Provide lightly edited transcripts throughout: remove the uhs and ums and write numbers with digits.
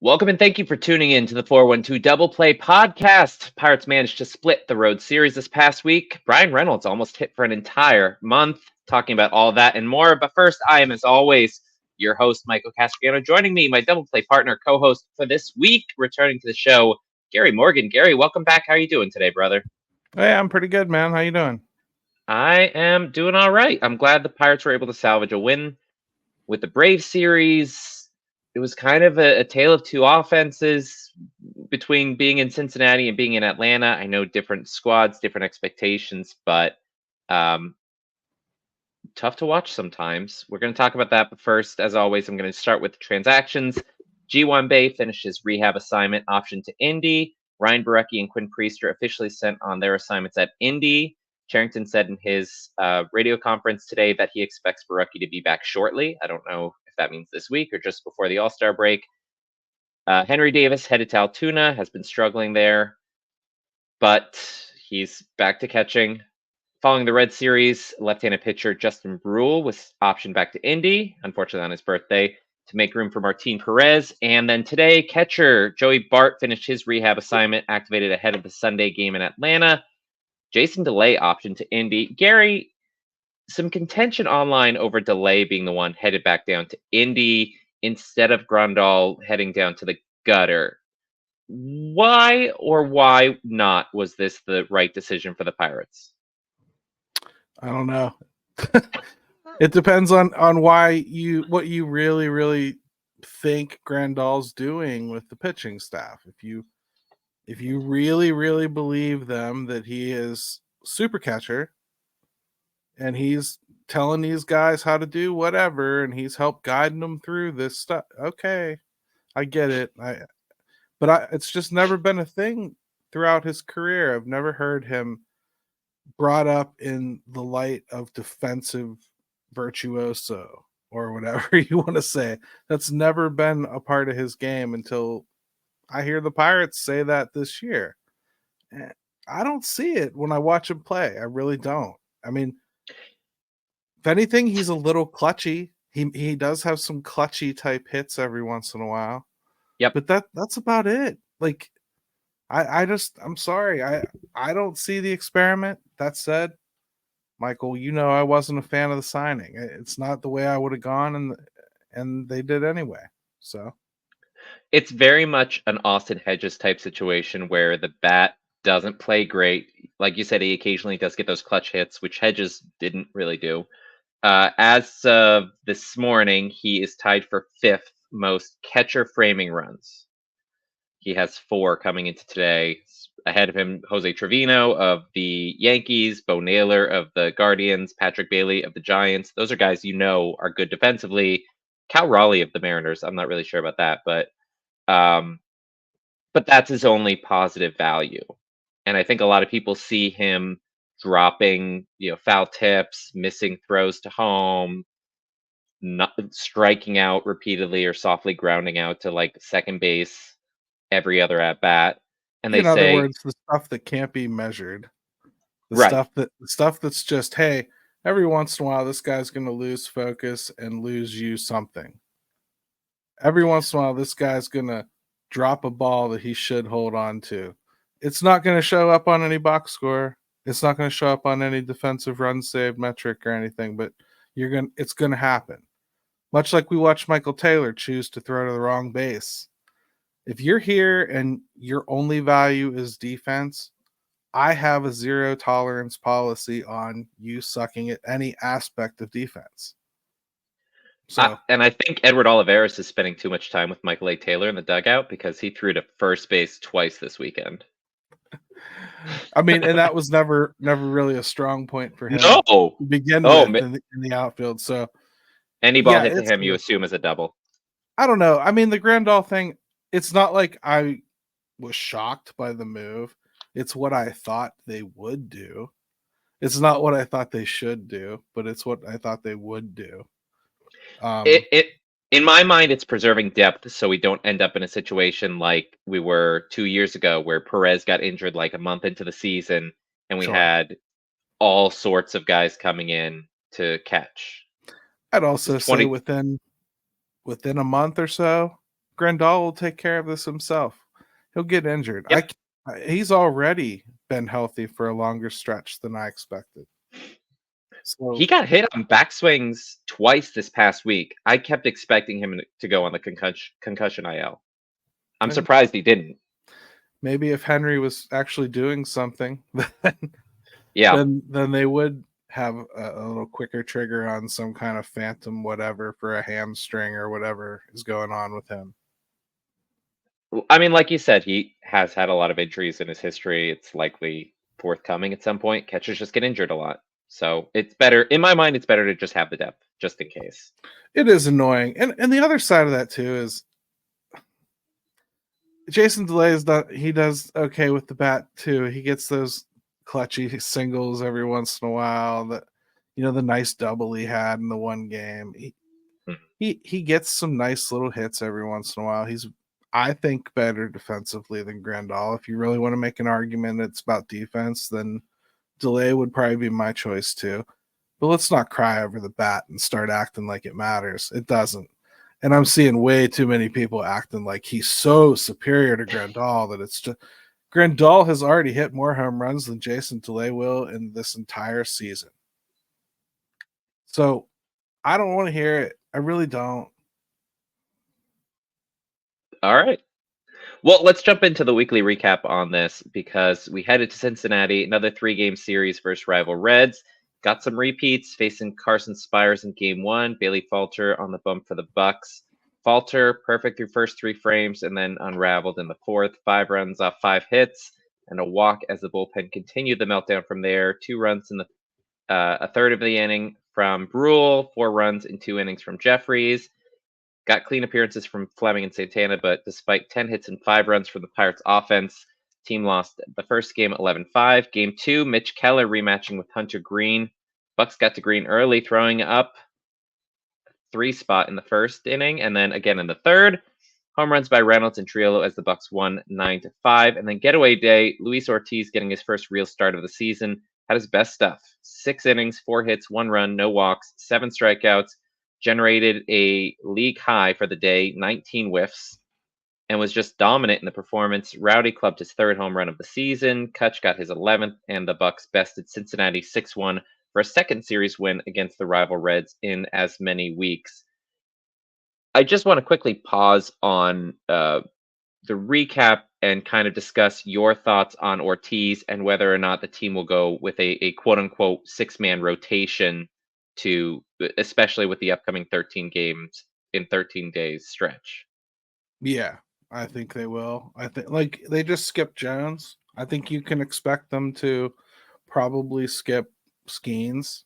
Welcome and thank you for tuning in to the 412 Double Play podcast. Pirates managed to split the road series this past week. Brian Reynolds almost hit for an entire month, talking about all that and more. But first, I am, as always, your host, Michael Castriano. Joining me, my Double Play partner, co-host for this week, returning to the show, Gary Morgan. Gary, welcome back. How are you doing today, brother? Hey, I'm pretty good, man. How you doing? I am doing all right. I'm glad the Pirates were able to salvage a win with the Braves series. It was kind of a tale of two offenses between being in Cincinnati and being in Atlanta. I know different squads, different expectations, but um, tough to watch sometimes. We're going to talk about that, but first, as always, I'm going to start with the transactions. G1 Bay finished his rehab assignment option to Indy. Ryan Barecki and Quinn Priester officially sent on their assignments at Indy. Charrington said in his radio conference today that he expects Barecki to be back shortly. I don't know if that means this week or just before the All-Star break. Henry Davis headed to Altoona, has been struggling there, but he's back to catching. Following the Red Series, left-handed pitcher Justin Brule was optioned back to Indy, unfortunately on his birthday, to make room for Martin Perez. And then today, catcher Joey Bart finished his rehab assignment, activated ahead of the Sunday game in Atlanta. Jason DeLay optioned to Indy. Gary, some contention online over DeLay being the one headed back down to Indy instead of Grandal heading down to the gutter. Why or why not was this the right decision for the Pirates? I don't know. It depends on what you really think Grandal's doing with the pitching staff. If you really believe them that he is super catcher and he's telling these guys how to do whatever and he's helped guiding them through this stuff, okay, I get it. It's just never been a thing throughout his career. I've never heard him brought up in the light of defensive virtuoso or whatever you want to say. That's never been a part of his game until I hear the Pirates say that this year. And I don't see it when I watch him play. I really don't. I mean, if anything, he's a little clutchy. He does have some clutchy type hits every once in a while. Yep. But that's about it. Like I'm sorry. I don't see the experiment. That said, Michael, I wasn't a fan of the signing. It's not the way I would have gone, and they did anyway. So it's very much an Austin Hedges type situation where the bat doesn't play great. Like you said, he occasionally does get those clutch hits, which Hedges didn't really do. As of this morning, he is tied for fifth most catcher framing runs. He has 4 coming into today. Ahead of him, Jose Trevino of the Yankees, Bo Naylor of the Guardians, Patrick Bailey of the Giants. Those are guys are good defensively. Cal Raleigh of the Mariners. I'm not really sure about that, but that's his only positive value. And I think a lot of people see him dropping, foul tips, missing throws to home, not striking out repeatedly or softly grounding out to like second base every other at bat. And in other words, the stuff that can't be measured, right. the stuff that's just, hey, every once in a while, this guy's going to lose focus and lose you something. Every once in a while, this guy's going to drop a ball that he should hold on to. It's not going to show up on any box score. It's not going to show up on any defensive run saved metric or anything, but it's going to happen. Much like we watched Michael Taylor choose to throw to the wrong base. If you're here and your only value is defense, I have a 0 tolerance policy on you sucking at any aspect of defense. So, and I think Edward Olivares is spending too much time with Michael A. Taylor in the dugout because he threw to first base twice this weekend. I mean, and that was never really a strong point for him to begin with in the outfield. So any ball hit to him, you assume is a double. I don't know. I mean, the Grandal thing, it's not like I was shocked by the move. It's what I thought they would do. It's not what I thought they should do, but it's what I thought they would do. In my mind, it's preserving depth so we don't end up in a situation like we were 2 years ago where Perez got injured like a month into the season and we had all sorts of guys coming in to catch. I'd also say within a month or so, Grandal will take care of this himself. He'll get injured. Yep. He's already been healthy for a longer stretch than I expected. So He got hit on backswings twice this past week. I kept expecting him to go on the concussion IL. I'm and surprised he didn't. maybe if Henry was actually doing something, Yeah. then they would have a little quicker trigger on some kind of phantom whatever for a hamstring or whatever is going on with him. I mean, like you said, he has had a lot of injuries in his history. It's likely forthcoming at some point. Catchers just get injured a lot. So it's better, in my mind, it's better to just have the depth, just in case. It is annoying. And the other side of that too is Jason Delay he does okay with the bat too. He gets those clutchy singles every once in a while. That the nice double he had in the one game. He gets some nice little hits every once in a while. He's, I think, better defensively than Grandal. If you really want to make an argument it's about defense, then Delay would probably be my choice too. But let's not cry over the bat and start acting like it matters. It doesn't. And I'm seeing way too many people acting like he's so superior to Grandal that it's just Grandal has already hit more home runs than Jason Delay will in this entire season. So I don't want to hear it. I really don't. All right. Well, let's jump into the weekly recap on this because we headed to Cincinnati, another 3-game series versus rival Reds. Got some repeats facing Carson Spires in game 1, Bailey Falter on the bump for the Bucks. Falter perfect through first 3 frames and then unraveled in the 4th. 5 runs off 5 hits and a walk as the bullpen continued the meltdown from there. 2 runs in a third of the inning from Brule, 4 runs in 2 innings from Jeffries. Got clean appearances from Fleming and Santana, but despite 10 hits and 5 runs from the Pirates offense, team lost the first game 11-5. Game 2, Mitch Keller rematching with Hunter Green. Bucks got to Green early, throwing up 3 spot in the first inning, and then again in the third. Home runs by Reynolds and Triolo as the Bucks won 9-5. And then getaway day, Luis Ortiz getting his first real start of the season, had his best stuff. 6 innings, 4 hits, 1 run, no walks, 7 strikeouts, generated a league high for the day, 19 whiffs, and was just dominant in the performance. Rowdy clubbed his 3rd home run of the season. Kutch got his 11th, and the Bucks bested Cincinnati 6-1 for a second series win against the rival Reds in as many weeks. I just want to quickly pause on the recap and kind of discuss your thoughts on Ortiz and whether or not the team will go with a quote-unquote 6-man rotation especially with the upcoming 13 games in 13 days stretch. Yeah, I think they will. I think they just skipped Jones. I think you can expect them to probably skip Skeens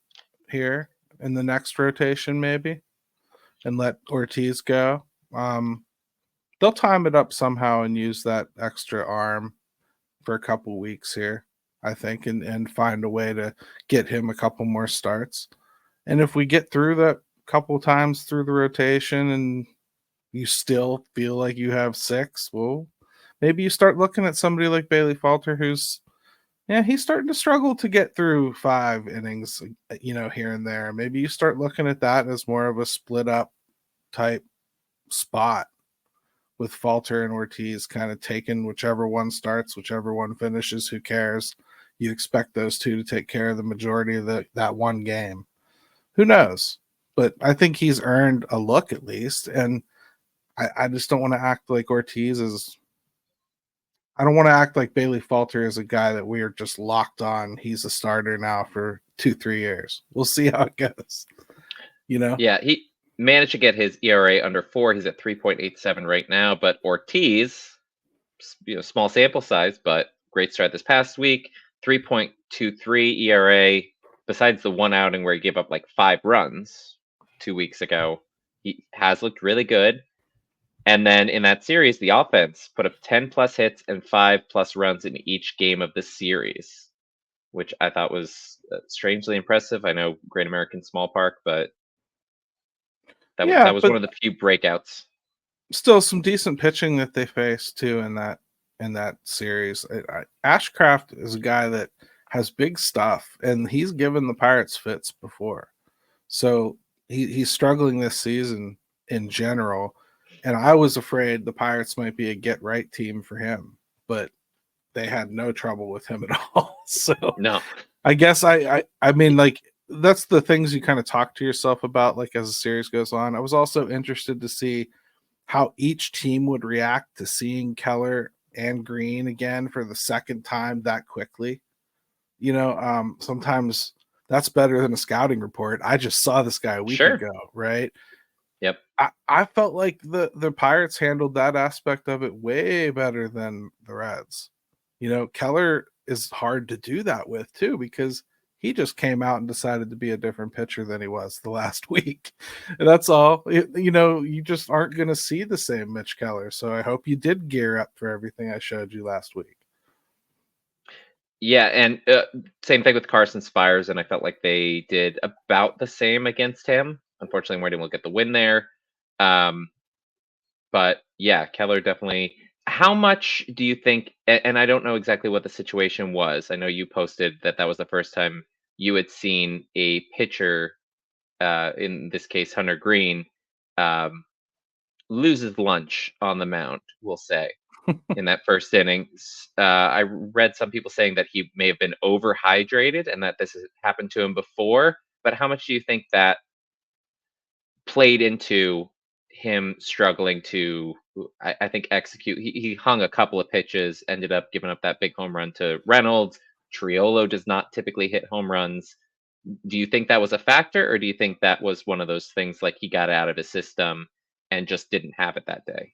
here in the next rotation maybe and let Ortiz go. They'll time it up somehow and use that extra arm for a couple weeks here, I think, and find a way to get him a couple more starts. And if we get through that couple times through the rotation and you still feel like you have 6, well, maybe you start looking at somebody like Bailey Falter he's starting to struggle to get through 5 innings, here and there. Maybe you start looking at that as more of a split up type spot with Falter and Ortiz kind of taking whichever one starts, whichever one finishes, who cares? You expect those two to take care of the majority of that one game. Who knows? But I think he's earned a look at least. And I just don't want to act like Ortiz is. I don't want to act like Bailey Falter is a guy that we are just locked on. He's a starter now for 2-3 years. We'll see how it goes. Yeah, he managed to get his ERA under 4. He's at 3.87 right now. But Ortiz, small sample size, but great start this past week. 3.23 ERA. Besides the one outing where he gave up like 5 runs 2 weeks ago, he has looked really good. And then in that series, the offense put up 10 plus hits and 5 plus runs in each game of the series, which I thought was strangely impressive. I know Great American Small Park, but that was one of the few breakouts. Still some decent pitching that they faced too in that series. Ashcraft is a guy that has big stuff, and he's given the Pirates fits before. So he's struggling this season in general, And I was afraid the Pirates might be a get right team for him, but they had no trouble with him at all. So No. I guess I mean, like, that's the things you kind of talk to yourself about, like, as the series goes on. I was also interested to see how each team would react to seeing Keller and Green again for the second time that quickly. Sometimes that's better than a scouting report. I just saw this guy a week Sure. ago, right? Yep. I felt like the Pirates handled that aspect of it way better than the Reds. Keller is hard to do that with too, because he just came out and decided to be a different pitcher than he was the last week. And that's all. You just aren't going to see the same Mitch Keller. So I hope you did gear up for everything I showed you last week. Yeah, and same thing with Carson Spires, and I felt like they did about the same against him. Unfortunately, we didn't get the win there. But yeah, Keller definitely. How much do you think? And I don't know exactly what the situation was. I know you posted that was the first time you had seen a pitcher, in this case Hunter Green, um, lose his lunch on the mound. We'll say in that first inning. I read some people saying that he may have been overhydrated and that this has happened to him before. But how much do you think that played into him struggling to, I think, execute? He hung a couple of pitches, ended up giving up that big home run to Reynolds. Triolo does not typically hit home runs. Do you think that was a factor, or do you think that was one of those things like he got out of his system and just didn't have it that day?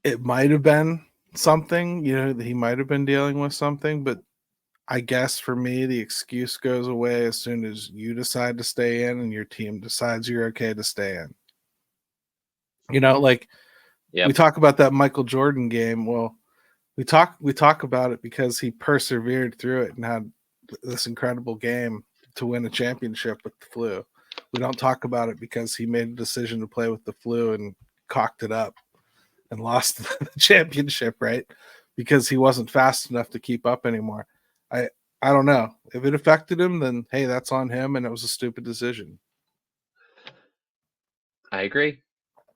It might have been something, he might have been dealing with something, but I guess for me, the excuse goes away as soon as you decide to stay in and your team decides you're okay to stay in. Like, we Yep. talk about that Michael Jordan game. Well, we talk about it because he persevered through it and had this incredible game to win a championship with the flu. We don't talk about it because he made a decision to play with the flu and cocked it up and lost the championship, right? Because he wasn't fast enough to keep up anymore. I don't know. If it affected him, then hey, that's on him, and it was a stupid decision. I agree.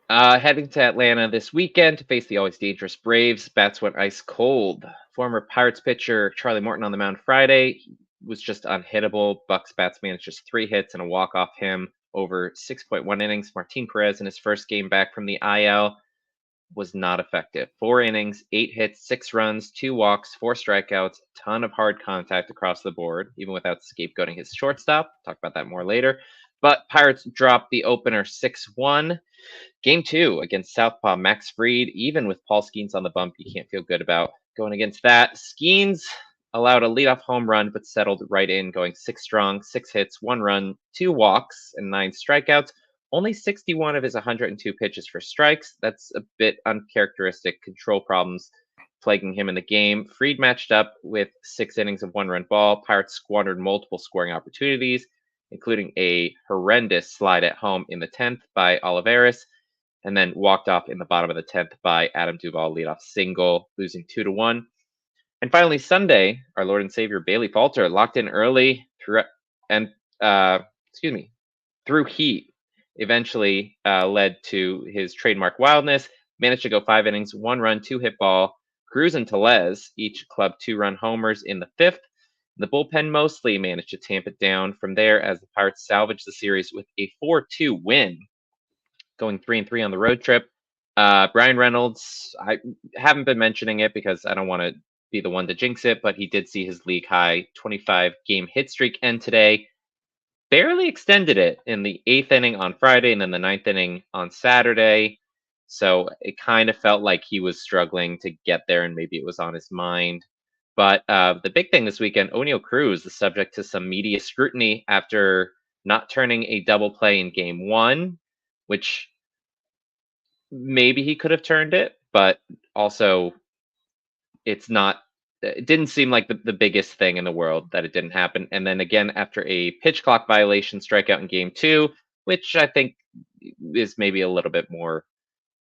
Heading to Atlanta this weekend to face the always dangerous Braves. Bats went ice cold. Former Pirates pitcher Charlie Morton on the mound Friday was just unhittable. Bucks bats managed just 3 hits and a walk off him over 6.1 innings. Martin Perez in his first game back from the IL was not effective. 4 innings, 8 hits, 6 runs, 2 walks, 4 strikeouts, ton of hard contact across the board, even without scapegoating his shortstop. Talk about that more later. But Pirates dropped the opener 6-1. Game 2 against Southpaw Max Fried, even with Paul Skeens on the bump, you can't feel good about going against that. Skeens allowed a leadoff home run, but settled right in, going 6 strong, 6 hits, 1 run, 2 walks, and 9 strikeouts. Only 61 of his 102 pitches for strikes. That's a bit uncharacteristic. Control problems plaguing him in the game. Fried matched up with 6 innings of 1-run ball. Pirates squandered multiple scoring opportunities, including a horrendous slide at home in the 10th by Olivares, and then walked off in the bottom of the 10th by Adam Duvall leadoff single, losing 2-1. And finally, Sunday, our Lord and Savior Bailey Falter locked in early through heat. Eventually led to his trademark wildness. Managed to go 5 innings, 1 run, 2 hit ball. Cruz and Tellez each clubbed 2-run homers in the 5th. The bullpen mostly managed to tamp it down from there as the Pirates salvaged the series with a 4-2 win, going 3-3 on the road trip. Brian Reynolds, I haven't been mentioning it because I don't want to be the one to jinx it, but he did see his league high 25 game hit streak end today. Barely extended it in the 8th inning on Friday and then the 9th inning on Saturday. So it kind of felt like he was struggling to get there, and maybe it was on his mind. But the big thing this weekend, Oneil Cruz is subject to some media scrutiny after not turning a double play in game 1, which maybe he could have turned it, but also it didn't seem like the biggest thing in the world that it didn't happen. And then again, after a pitch clock violation strikeout in game 2, which I think is maybe a little bit more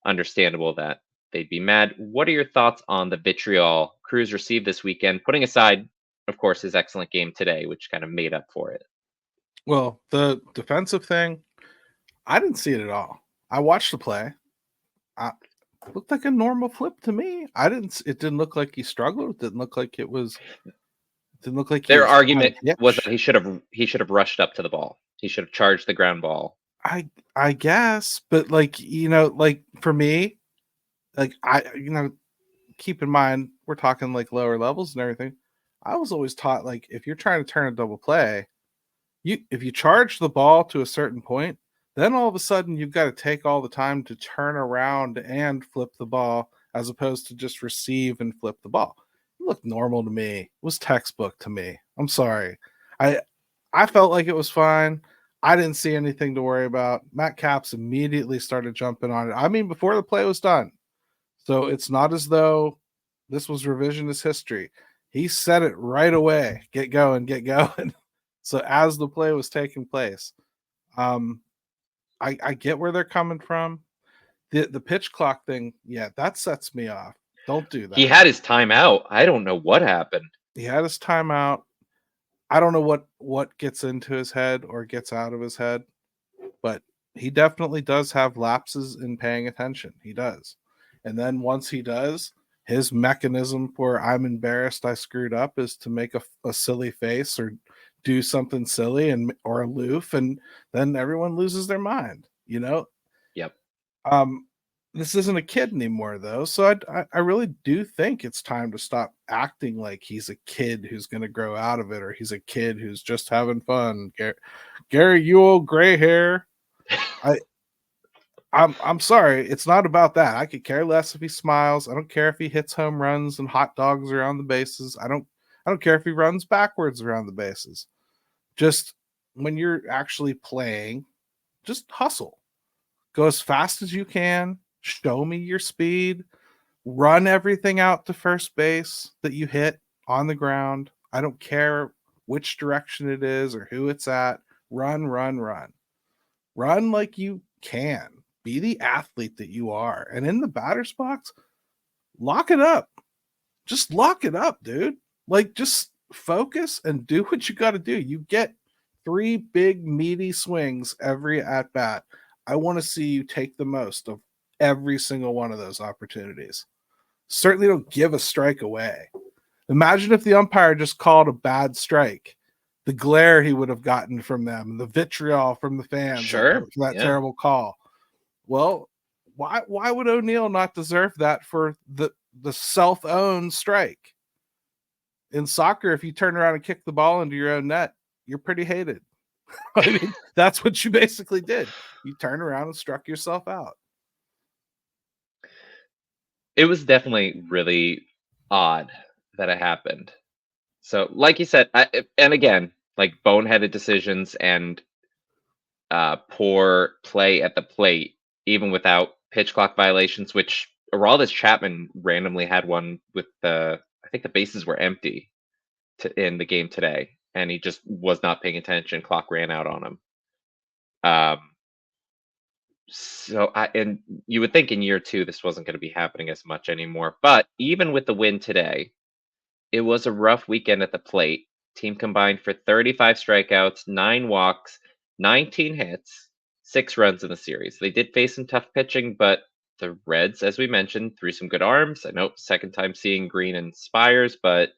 understandable that they'd be mad. What are your thoughts on the vitriol Cruz received this weekend, putting aside, of course, his excellent game today, which kind of made up for it? Well, the defensive thing, I didn't see it at all. I watched the play. Looked like a normal flip to me. It didn't look like he struggled. It didn't look like he Their had a argument was that hitch. he should have rushed up to the ball. He should have charged the ground ball. I guess, but like, like for me, like keep in mind we're talking like lower levels and everything. I was always taught, like, if you're trying to turn a double play, if you charge the ball to a certain point, then all of a sudden you've got to take all the time to turn around and flip the ball, as opposed to just receive and flip the ball. It looked normal to me. It was textbook to me. I'm sorry. I felt like it was fine. I didn't see anything to worry about. Matt Capps immediately started jumping on it. I mean, before the play was done. So it's not as though this was revisionist history. He said it right away. Get going, get going. So as the play was taking place, I get where they're coming from. The pitch clock thing, yeah, that sets me off. Don't do that. He had his timeout. I don't know what happened. He had his timeout. I don't know what gets into his head or gets out of his head, but he definitely does have lapses in paying attention. He does. And then once he does, his mechanism for I'm embarrassed I screwed up is to make a silly face or do something silly or aloof, and then everyone loses their mind, Yep. This isn't a kid anymore, though, so I really do think it's time to stop acting like he's a kid who's going to grow out of it, or he's a kid who's just having fun. Gary, you old gray hair. I'm sorry, it's not about that. I could care less if he smiles. I don't care if he hits home runs and hot dogs around the bases. I don't care if he runs backwards around the bases. Just when you're actually playing, just hustle. Go as fast as you can. Show me your speed. Run everything out to first base that you hit on the ground. I don't care which direction it is or who it's at. Run, run, run. Run like you can. Be the athlete that you are. And in the batter's box, lock it up. Just lock it up, dude. Like, just focus and do what you got to do. You get 3 big, meaty swings every at bat. I want to see you take the most of every single one of those opportunities. Certainly don't give a strike away. Imagine if the umpire just called a bad strike. The glare he would have gotten from them, the vitriol from the fans for that terrible call. Well, why would O'Neill not deserve that for the self-owned strike? In soccer, if you turn around and kick the ball into your own net, you're pretty hated. I mean, that's what you basically did. You turned around and struck yourself out. It was definitely really odd that it happened. So, like you said, and again, like boneheaded decisions and poor play at the plate, even without pitch clock violations, which Aroldis Chapman randomly had one with I think the bases were empty in the game today, and he just was not paying attention. Clock ran out on him. And you would think in year 2 this wasn't going to be happening as much anymore. But even with the win today, it was a rough weekend at the plate. Team combined for 35 strikeouts, 9 walks, 19 hits, 6 runs in the series. They did face some tough pitching, but the Reds, as we mentioned, threw some good arms. I know second time seeing Green and Spires, but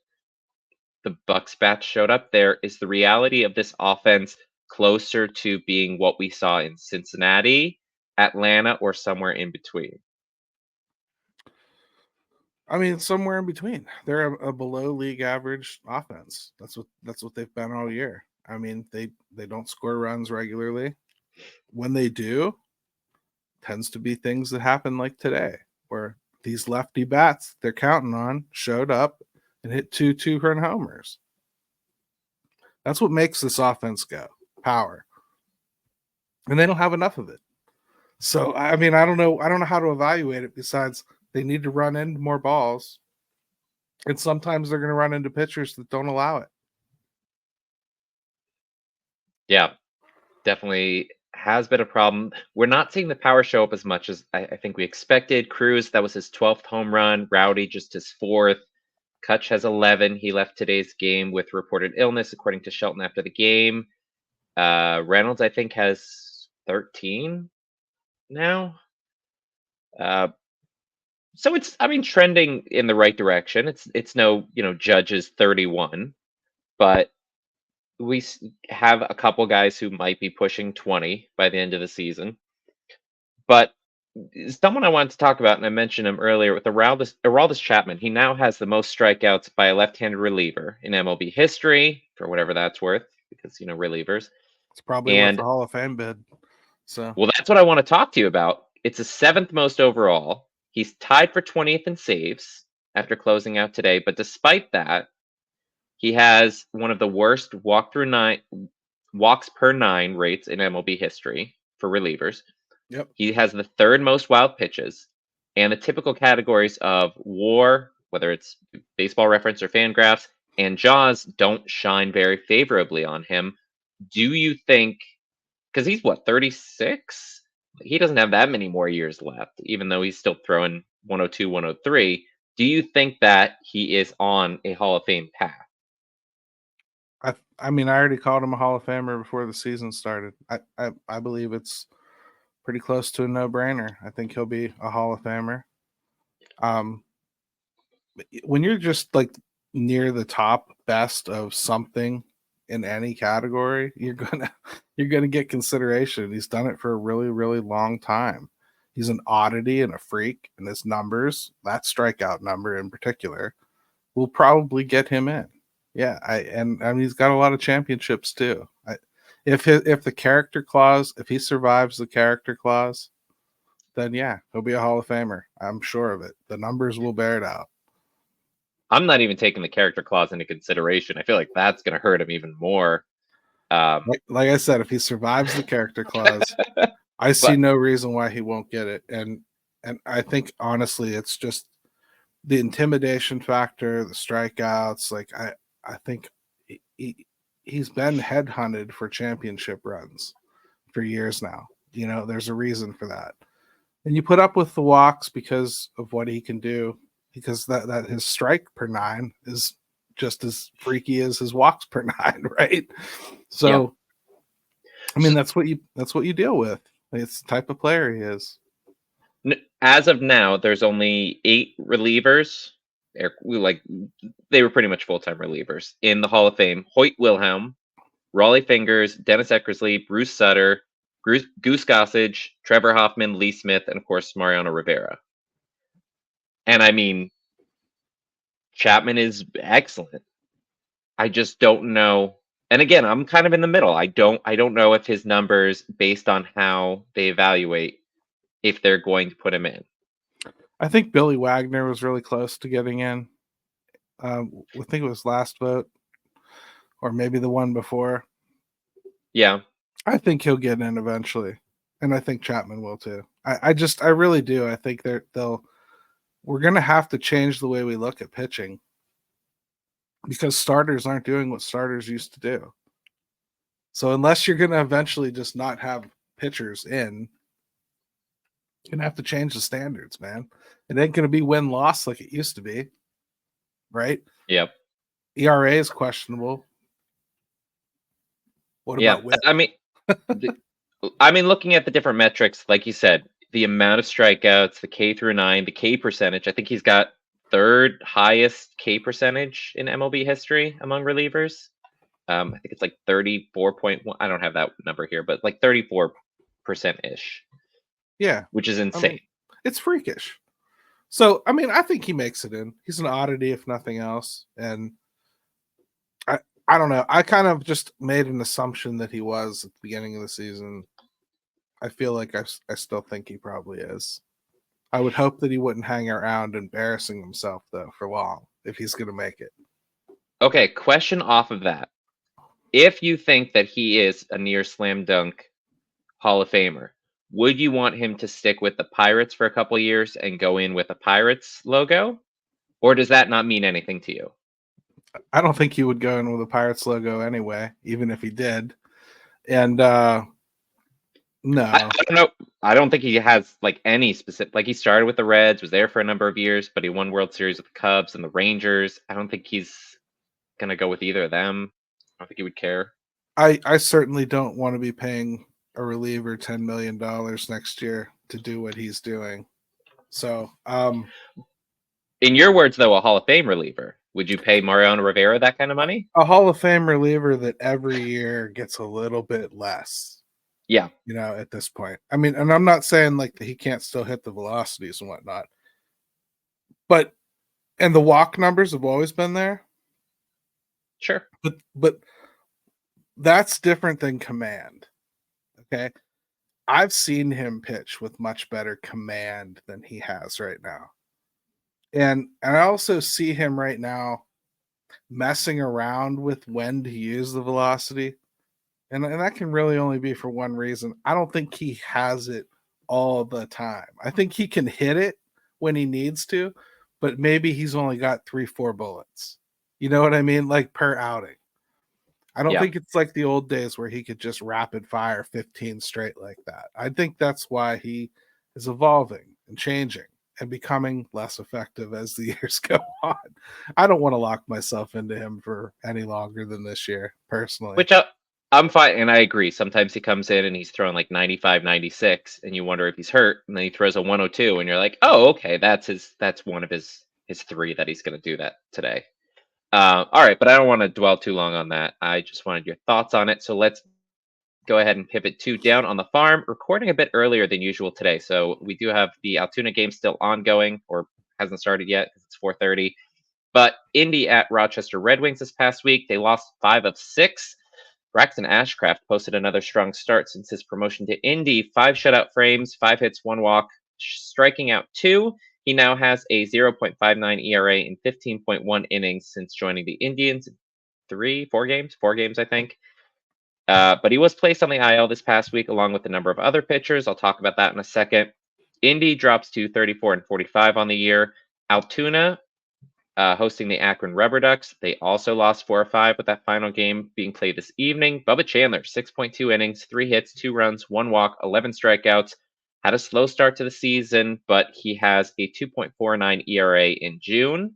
the Bucks bats showed up there. Is the reality of this offense closer to being what we saw in Cincinnati, Atlanta, or somewhere in between? I mean, somewhere in between. They're a below league average offense. That's what they've been all year. I mean, they don't score runs regularly. When they do, tends to be things that happen like today, where these lefty bats they're counting on showed up and hit 2 2-run homers. That's what makes this offense go. Power. And they don't have enough of it. So, I mean, I don't know how to evaluate it besides they need to run into more balls. And sometimes they're going to run into pitchers that don't allow it. Yeah, definitely has been a problem. We're not seeing the power show up as much as I think we expected. Cruz, that was his 12th home run. Rowdy, just his 4th. Kutch has 11. He left today's game with reported illness, according to Shelton after the game. Reynolds, I think, has 13 now. Uh, so it's, I mean, trending in the right direction. It's no, Judge's 31, but have a couple guys who might be pushing 20 by the end of the season. But someone I wanted to talk about, and I mentioned him earlier with Aroldis Chapman. He now has the most strikeouts by a left-handed reliever in MLB history, for whatever that's worth, because relievers. It's probably worth And a Hall of Fame bid. So, well, that's what I want to talk to you about. It's the seventh most overall. He's tied for 20th in saves after closing out today, but despite that, he has one of the worst walks per nine rates in MLB history for relievers. yep. He has the third most wild pitches, and the typical categories of WAR, whether it's Baseball Reference or Fangraphs, and JAWS don't shine very favorably on him. Do you think, because he's what, 36? He doesn't have that many more years left, even though he's still throwing 102, 103. Do you think that he is on a Hall of Fame path? I mean, I already called him a Hall of Famer before the season started. I believe it's pretty close to a no-brainer. I think he'll be a Hall of Famer. When you're just like near the top best of something in any category, you're gonna get consideration. He's done it for a really, really long time. He's an oddity and a freak, and his numbers, that strikeout number in particular, will probably get him in. Yeah, I mean he's got a lot of championships too. If the character clause, if he survives the character clause, then yeah, he'll be a Hall of Famer. I'm sure of it. The numbers will bear it out. I'm not even taking the character clause into consideration. I feel like that's going to hurt him even more. Like I said, if he survives the character clause, I see But no reason why he won't get it. And I think honestly, it's just the intimidation factor, the strikeouts. Like I think he's been headhunted for championship runs for years now. There's a reason for that. And you put up with the walks because of what he can do, because that his strike per nine is just as freaky as his walks per nine, right? So, yeah. I mean, that's what you deal with. It's the type of player he is. As of now, there's only 8 relievers. They were pretty much full-time relievers in the Hall of Fame. Hoyt Wilhelm, Raleigh Fingers, Dennis Eckersley, Bruce Sutter, Goose Gossage, Trevor Hoffman, Lee Smith, and of course Mariano Rivera. And I mean, Chapman is excellent. I just don't know. And again, I'm kind of in the middle. I don't know if his numbers, based on how they evaluate, if they're going to put him in. I think Billy Wagner was really close to getting in. I think it was last vote, or maybe the one before. Yeah. I think he'll get in eventually, and I think Chapman will too. I really do. I think we're going to have to change the way we look at pitching, because starters aren't doing what starters used to do. So unless you're going to eventually just not have pitchers in, you're going to have to change the standards, man. It ain't going to be win-loss like it used to be, right? Yep. ERA is questionable. What about WHIP? I mean, looking at the different metrics, like you said, the amount of strikeouts, the K through 9, the K percentage. I think he's got third highest K percentage in MLB history among relievers. I think it's like 34.1. I don't have that number here, but like 34% ish. Yeah, which is insane. I mean, it's freakish. So, I mean, I think he makes it in. He's an oddity, if nothing else. And I don't know. I kind of just made an assumption that he was at the beginning of the season. I feel like I still think he probably is. I would hope that he wouldn't hang around embarrassing himself, though, for long, if he's going to make it. Okay, question off of that. If you think that he is a near slam dunk Hall of Famer, would you want him to stick with the Pirates for a couple years and go in with a Pirates logo? Or does that not mean anything to you? I don't think he would go in with a Pirates logo anyway, even if he did. And no. I don't know. I don't think he has like any specific. Like he started with the Reds, was there for a number of years, but he won World Series with the Cubs and the Rangers. I don't think he's gonna go with either of them. I don't think he would care. I certainly don't want to be paying a reliever $10 million next year to do what he's doing. So, In your words, though, a Hall of Fame reliever. Would you pay Mariano Rivera that kind of money? a Hall of Fame reliever that every year gets a little bit less. Yeah. At this point. I mean, and I'm not saying like that he can't still hit the velocities and whatnot, but and the walk numbers have always been there. Sure. But that's different than command. Okay. I've seen him pitch with much better command than he has right now. And I also see him right now messing around with when to use the velocity. And that can really only be for one reason. I don't think he has it all the time. I think he can hit it when he needs to, but maybe he's only got 3-4 bullets. You know what I mean? Like per outing. I don't think it's like the old days where he could just rapid fire 15 straight like that. I think that's why he is evolving and changing and becoming less effective as the years go on. I don't want to lock myself into him for any longer than this year, personally. Which I'm fine, and I agree. Sometimes he comes in and he's throwing like 95, 96, and you wonder if he's hurt, and then he throws a 102, and you're like, oh, okay, that's one of his three that he's going to do that today. All right, but I don't want to dwell too long on that. I just wanted your thoughts on it. So let's go ahead and pivot to Down on the Farm, recording a bit earlier than usual today. So we do have the Altoona game still ongoing, or hasn't started yet because it's 4:30. But Indy at Rochester Red Wings this past week, they lost 5 of 6. Braxton Ashcraft posted another strong start since his promotion to Indy. 5 shutout frames, 5 hits, 1 walk, striking out 2. He now has a 0.59 ERA in 15.1 innings since joining the Indians. 4 games, I think. But he was placed on the IL this past week, along with a number of other pitchers. I'll talk about that in a second. Indy drops to 34 and 45 on the year. Altoona, hosting the Akron Rubber Ducks. They also lost 4 or 5 with that final game being played this evening. Bubba Chandler, 6.2 innings, 3 hits, 2 runs, 1 walk, 11 strikeouts. Had a slow start to the season, but he has a 2.49 ERA in June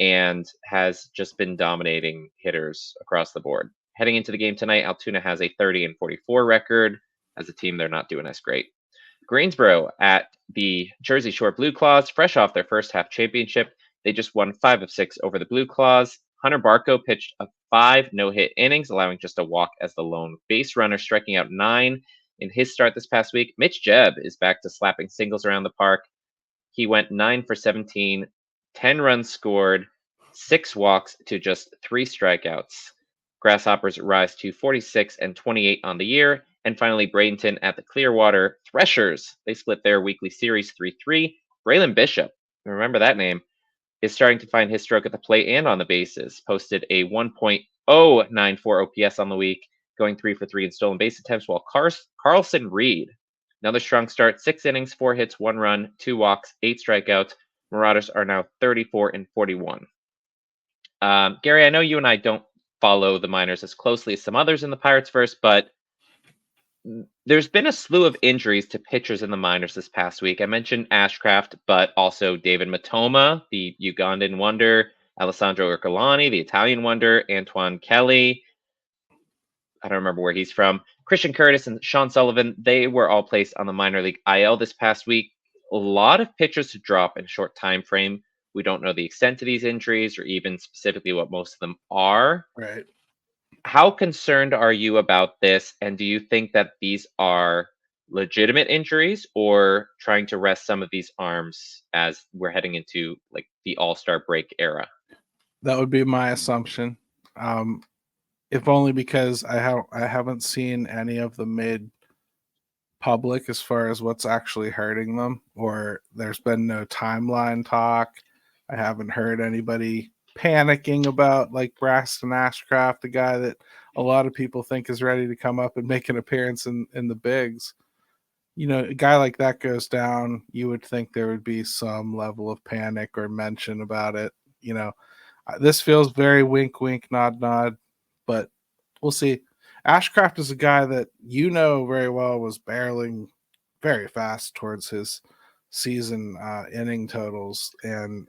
and has just been dominating hitters across the board. Heading into the game tonight, Altoona has a 30 and 44 record. As a team, they're not doing as great. Greensboro at the Jersey Shore Blue Claws, fresh off their first half championship. They just won 5 of 6 over the Blue Claws. Hunter Barco pitched a 5 no-hit innings, allowing just a walk as the lone base runner, striking out 9 in his start this past week. Mitch Jebb is back to slapping singles around the park. He went 9 for 17, 10 runs scored, 6 walks to just 3 strikeouts. Grasshoppers rise to 46 and 28 on the year. And finally, Bradenton at the Clearwater Threshers. They split their weekly series 3-3. Braylon Bishop, remember that name, is starting to find his stroke at the plate and on the bases. Posted a 1.094 OPS on the week, going 3 for 3 in stolen base attempts, while Carlson Reed, another strong start, 6 innings, 4 hits, 1 run, 2 walks, 8 strikeouts. Marauders are now 34 and 41. Gary, I know you and I don't follow the minors as closely as some others in the Pirates verse, but there's been a slew of injuries to pitchers in the minors this past week. I mentioned Ashcraft, but also David Matoma, the Ugandan wonder, Alessandro Urcolani, the Italian wonder, Antoine Kelly. I don't remember where he's from. Christian Curtis and Sean Sullivan, they were all placed on the minor league IL this past week. A lot of pitchers to drop in a short time frame. We don't know the extent of these injuries or even specifically what most of them are. Right. How concerned are you about this? And do you think that these are legitimate injuries or trying to rest some of these arms as we're heading into like the All-Star break era? That would be my assumption. If only because I haven't seen any of the mid public as far as what's actually hurting them, or there's been no timeline talk. I haven't heard anybody panicking about like Braxton Ashcraft, the guy that a lot of people think is ready to come up and make an appearance in the bigs. A guy like that goes down, you would think there would be some level of panic or mention about it. This feels very wink, wink, nod, nod, but we'll see. Ashcraft is a guy that very well was barreling very fast towards his season inning totals, and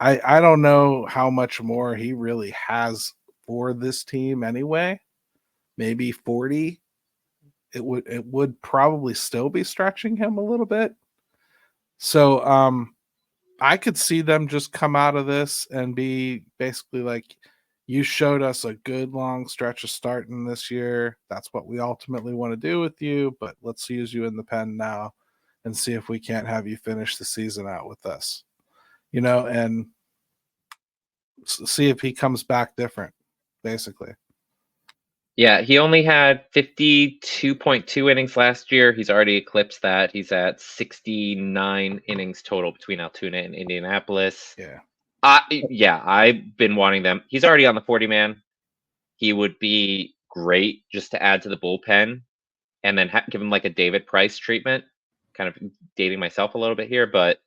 I don't know how much more he really has for this team anyway. Maybe 40. It would probably still be stretching him a little bit. So I could see them just come out of this and be basically like, you showed us a good long stretch of starting this year. That's what we ultimately want to do with you, but let's use you in the pen now and see if we can't have you finish the season out with us, and see if he comes back different, basically. Yeah, he only had 52.2 innings last year. He's already eclipsed that. He's at 69 innings total between Altoona and Indianapolis. Yeah. Yeah, I've been wanting them. He's already on the 40 man. He would be great just to add to the bullpen and then give him like a David Price treatment. Kind of dating myself a little bit here, but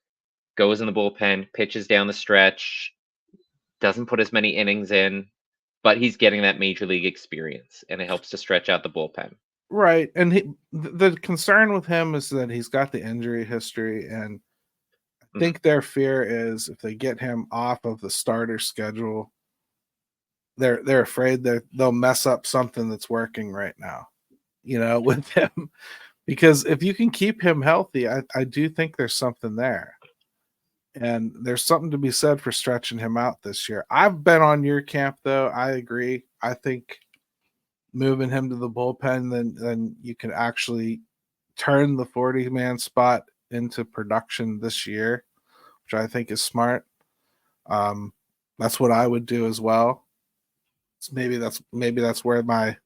goes in the bullpen, pitches down the stretch, doesn't put as many innings in, but he's getting that major league experience, and it helps to stretch out the bullpen. Right. And the concern with him is that he's got the injury history, and I think their fear is if they get him off of the starter schedule, they're afraid that they'll mess up something that's working right now, with him. Because if you can keep him healthy, I do think there's something there. And there's something to be said for stretching him out this year. I've been on your camp, though. I agree. I think moving him to the bullpen, then you can actually turn the 40-man spot into production this year, which I think is smart. That's what I would do as well. So maybe that's where my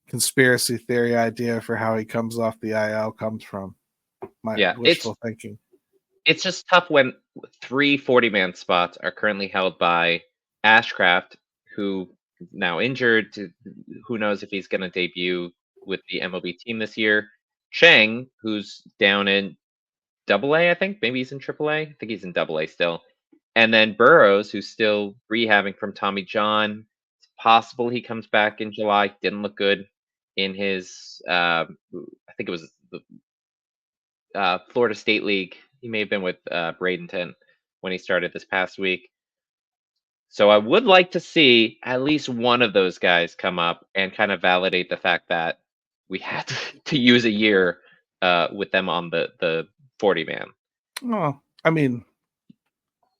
conspiracy theory idea for how he comes off the IL comes from. My wishful thinking. It's just tough when 3 40-man spots are currently held by Ashcraft, who is now injured. Who knows if he's going to debut with the MLB team this year. Chang, who's down in AA, I think. Maybe he's in AAA. I think he's in AA still. And then Burrows, who's still rehabbing from Tommy John. It's possible he comes back in July. Didn't look good in his, I think it was the Florida State League. He may have been with Bradenton when he started this past week. So I would like to see at least one of those guys come up and kind of validate the fact that we had to use a year with them on the 40-man. Well, I mean,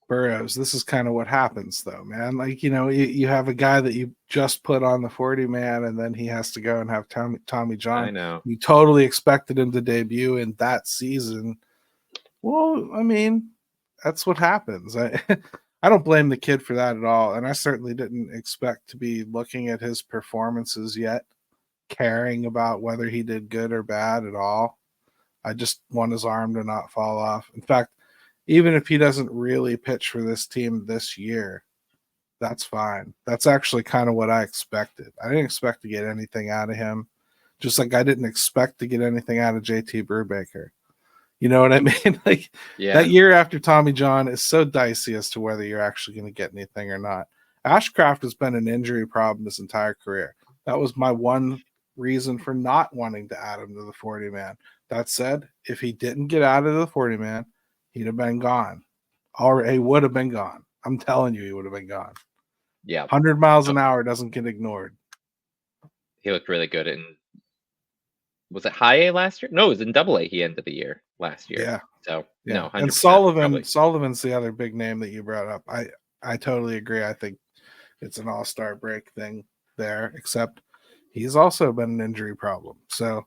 Burrows, this is kind of what happens, though, man. Like, you have a guy that you just put on the 40-man, and then he has to go and have Tommy John. I know. You totally expected him to debut in that season. Well, I mean, that's what happens. I don't blame the kid for that at all, and I certainly didn't expect to be looking at his performances yet, caring about whether he did good or bad at all. I just want his arm to not fall off. In fact, even if he doesn't really pitch for this team this year, that's fine. That's actually kind of what I expected. I didn't expect to get anything out of him, just like I didn't expect to get anything out of JT Brubaker. You know what I mean? Like, that year after Tommy John is so dicey as to whether you're actually going to get anything or not. Ashcraft has been an injury problem his entire career. That was my one reason for not wanting to add him to the 40-man. That said, if he didn't get out of the 40-man, he'd have been gone. Or he would have been gone. I'm telling you, he would have been gone. Yeah. 100 miles an hour doesn't get ignored. He looked really good in, was it high A last year? No, it was in AA he ended the year last year. Yeah. So, yeah. no, 100%, and Sullivan's the other big name that you brought up. I totally agree. I think it's an all-star break thing there, except he's also been an injury problem. So,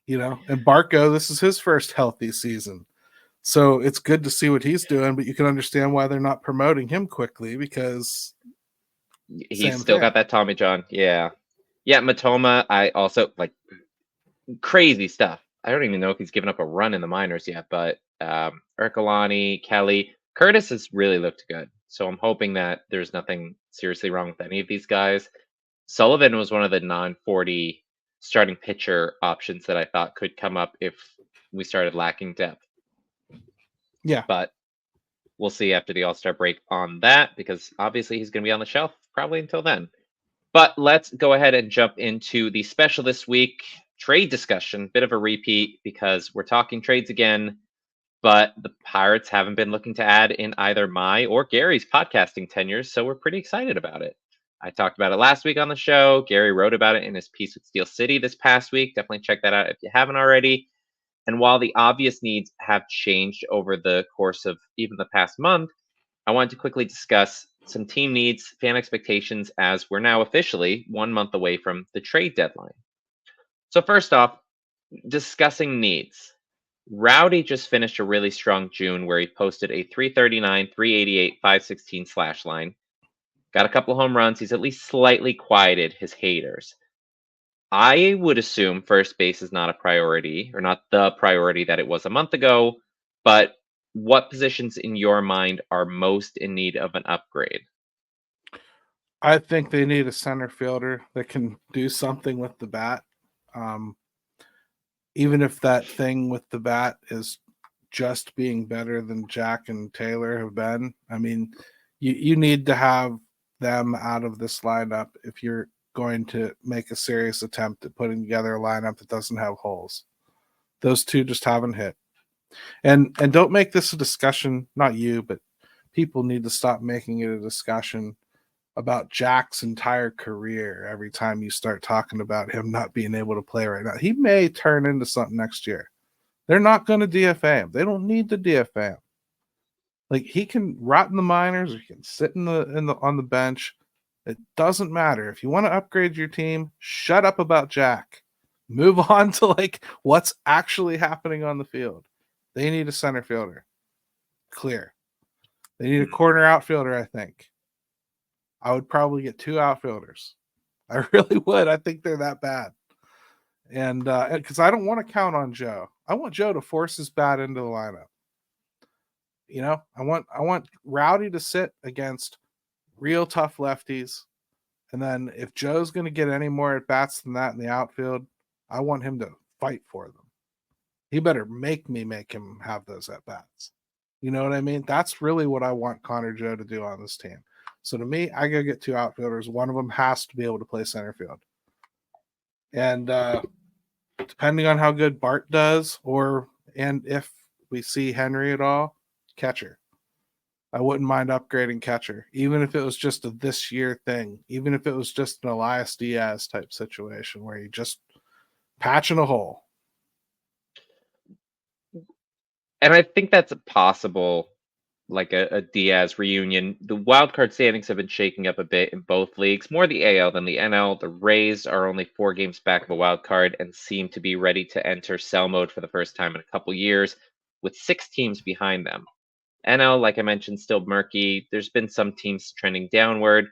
and Barco, this is his first healthy season. So it's good to see what he's doing, but you can understand why they're not promoting him quickly because he's still got that Tommy John. Yeah. Yeah, Matoma, I also like crazy stuff. I don't even know if he's given up a run in the minors yet, but Ercolani, Kelly, Curtis has really looked good. So I'm hoping that there's nothing seriously wrong with any of these guys. Sullivan was one of the non-40 starting pitcher options that I thought could come up if we started lacking depth. Yeah. But we'll see after the All-Star break on that, because obviously he's going to be on the shelf probably until then. But let's go ahead and jump into the special this week, trade discussion. Bit of a repeat because we're talking trades again, but the Pirates haven't been looking to add in either my or Gary's podcasting tenures, so we're pretty excited about it. I talked about it last week on the show. Gary wrote about it in his piece with Steel City this past week. Definitely check that out if you haven't already. And while the obvious needs have changed over the course of even the past month, I wanted to quickly discuss some team needs, fan expectations, as we're now officially 1 month away from the trade deadline. So, first off, discussing needs. Rowdy just finished a really strong June where he posted a 339, 388, 516 slash line. Got a couple of home runs. He's at least slightly quieted his haters. I would assume first base is not a priority, or not the priority that it was a month ago, but what positions in your mind are most in need of an upgrade? I think they need a center fielder that can do something with the bat. Um, Even if that thing with the bat is just being better than Jack and Taylor have been. I mean, you need to have them out of this lineup if you're going to make a serious attempt at putting together a lineup that doesn't have holes. Those two just haven't hit. And don't make this a discussion, not you, but people need to stop making it a discussion about Jack's entire career every time you start talking about him not being able to play right now. He may turn into something next year. They're not going to DFA him. They don't need to DFA him. Like, he can rot in the minors, or he can sit on the bench. It doesn't matter. If you want to upgrade your team, shut up about Jack. Move on to like what's actually happening on the field. They need a center fielder. Clear. They need a corner outfielder, I think. I would probably get 2 outfielders. I really would. I think they're that bad. And because I don't want to count on Joe. I want Joe to force his bat into the lineup. You know, I want Rowdy to sit against real tough lefties. And then if Joe's going to get any more at bats than that in the outfield, I want him to fight for them. He better make him have those at bats. You know what I mean? That's really what I want Connor Joe to do on this team. So to me, I gotta get 2 outfielders. One of them has to be able to play center field. And depending on how good Bart does, and if we see Henry at all, catcher. I wouldn't mind upgrading catcher, even if it was just a this year thing, even if it was just an Elias Diaz type situation where you just patching a hole. And I think that's possible, like a Diaz reunion. The wild card standings have been shaking up a bit in both leagues, more the AL than the NL. The Rays are only 4 games back of a wild card and seem to be ready to enter sell mode for the first time in a couple years, with 6 teams behind them. NL, like I mentioned, still murky. There's been some teams trending downward.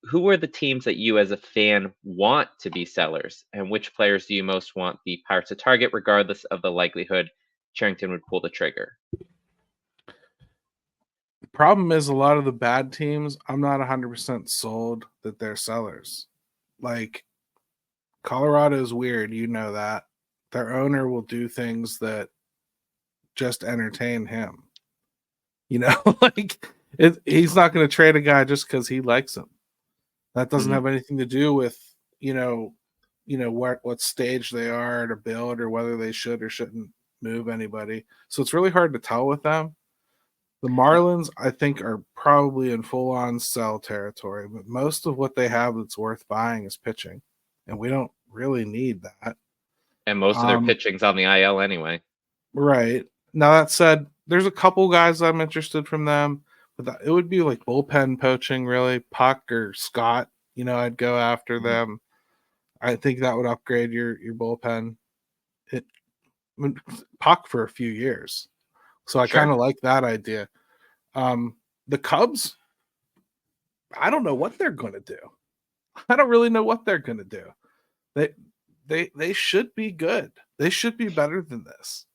Who are the teams that you as a fan want to be sellers? And which players do you most want the Pirates to target, regardless of the likelihood Charrington would pull the trigger? The problem is a lot of the bad teams, I'm not 100% sold that they're sellers. Like, Colorado is weird. You know that. Their owner will do things that just entertain him. You know, like he's not going to trade a guy just because he likes him. That doesn't have anything to do with, what stage they are to build or whether they should or shouldn't move anybody. So it's really hard to tell with them. The Marlins, I think, are probably in full-on sell territory, but most of what they have that's worth buying is pitching, and we don't really need that. And most of their pitching's on the IL anyway. Right. Now, that said, there's a couple guys I'm interested from them, but it would be like bullpen poaching, really. Puck or Scott, I'd go after them. I think that would upgrade your bullpen. Puck for a few years. So I kind of like that idea. The Cubs, I don't know what they're going to do. I don't really know what they're going to do. They should be good. They should be better than this.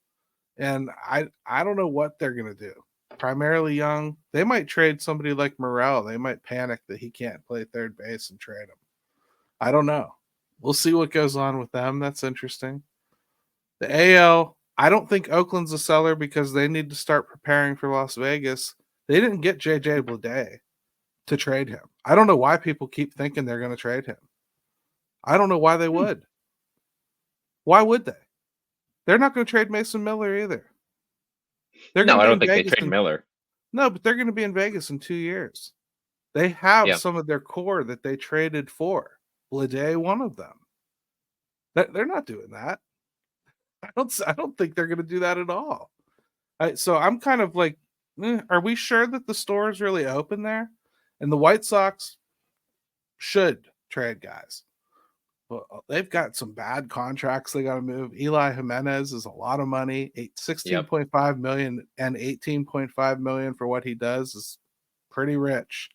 And I don't know what they're going to do. Primarily young. They might trade somebody like Morel. They might panic that he can't play third base and trade him. I don't know. We'll see what goes on with them. That's interesting. The AL, I don't think Oakland's a seller because they need to start preparing for Las Vegas. They didn't get JJ Bleday to trade him. I don't know why people keep thinking they're going to trade him. I don't know why they would. Why would they? They're not going to trade Mason Miller either. I don't think they trade Miller. No, but they're going to be in Vegas in 2 years. They have some of their core that they traded for. Bleday, one of them. They're not doing that. I don't think they're going to do that at all. So I'm kind of like, are we sure that the store is really open there? And the White Sox should trade guys. Well, they've got some bad contracts they got to move. Eli Jimenez is a lot of money. 16.5 million and 18.5 million for what he does is pretty rich.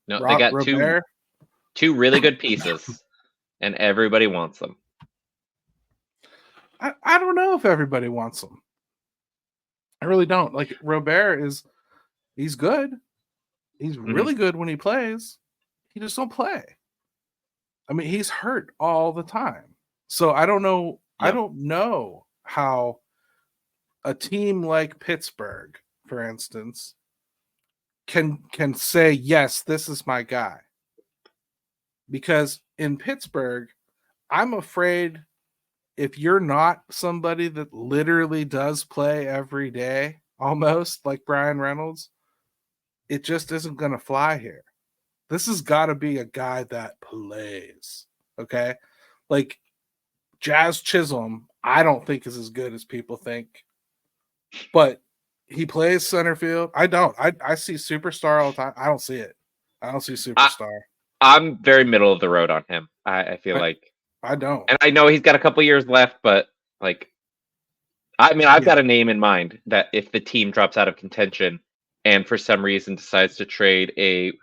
No, they got Robert, two really good pieces, and everybody wants them. I don't know if everybody wants them. I really don't. Like Robert he's good. He's really good when he plays. He just don't play. I mean, he's hurt all the time. So I don't know. Yep. I don't know how a team like Pittsburgh, for instance, can say, yes, this is my guy. Because in Pittsburgh, I'm afraid if you're not somebody that literally does play every day, almost like Brian Reynolds, it just isn't going to fly here. This has got to be a guy that plays. Okay. Like Jazz Chisholm, I don't think is as good as people think, but he plays center field. I don't. I see superstar all the time. I don't see it. I don't see superstar. I'm very middle of the road on him. I feel like I don't. And I know he's got a couple years left, but like, I mean, I've got a name in mind that if the team drops out of contention and for some reason decides to trade